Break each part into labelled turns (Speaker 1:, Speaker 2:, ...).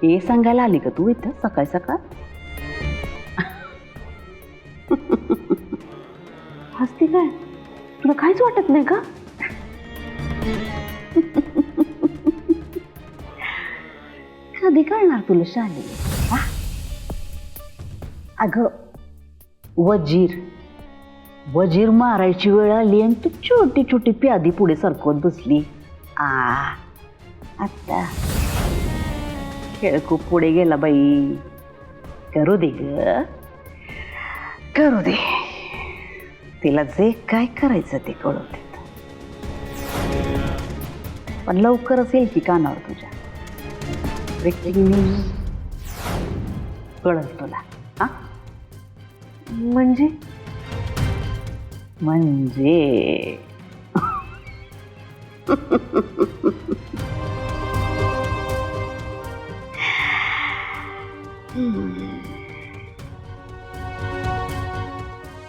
Speaker 1: हे सांगायला आली का तू इथं सकाळ सकाळ? हसती काय? तुला काहीच वाटत नाही का? कधी कळणार तुला शाली? अगं वजीर वजीर मारायची वेळ आली आणि तू छोटी छोटी प्यादी पुढे सरकवत बसली. आता खेळ खूप पुढे गेला बाई. करू दे ग, करू दे. तिला जे काय करायचं ते कळू दे. पण लवकरच येईल की कानावर तुझ्या ब्रेकिंग न्यूज कळल तुला. हा
Speaker 2: म्हणजे
Speaker 1: म्हणजे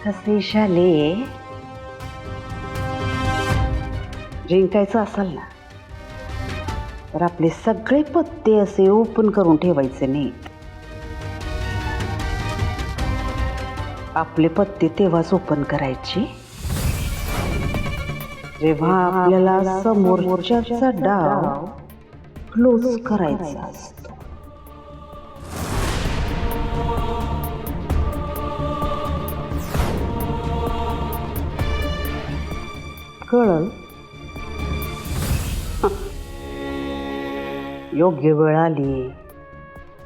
Speaker 1: कसे शाले जिंकायचं असेल ना तर आपले सगळे पत्ते असे ओपन करून ठेवायचे नाही. आपले पत्ते तेव्हाच ओपन करायचे जेव्हा आपल्याला समोरच्याचा डाव क्लोज करायचा असतो. कळलं? योग्य वेळ आली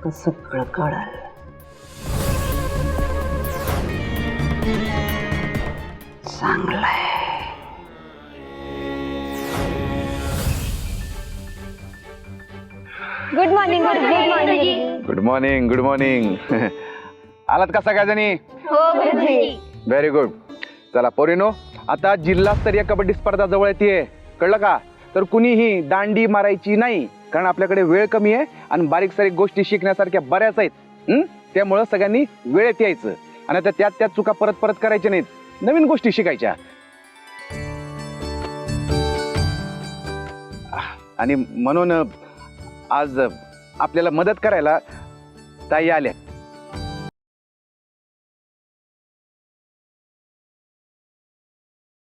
Speaker 1: का सगळं कळलं. चांगलंय.
Speaker 2: Good morning. Good morning.
Speaker 3: Good morning. Good morning. आलात का सगळ्याजणी?
Speaker 2: हो गुरुजी.
Speaker 3: Very good. चला पोरीनो, आता जिल्हास्तरीय कबड्डी स्पर्धा जवळ येते, कळलं का? तर कुणीही दांडी मारायची नाही, कारण आपल्याकडे वेळ कमी आहे आणि बारीक सारीक गोष्टी शिकण्यासारख्या बऱ्याच आहेत. त्यामुळं सगळ्यांनी वेळेत यायचं आणि आता त्यात चुका परत परत करायच्या नाहीत, नवीन गोष्टी शिकायच्या. आणि म्हणून आज आपल्याला मदत करायला ताई आल्या.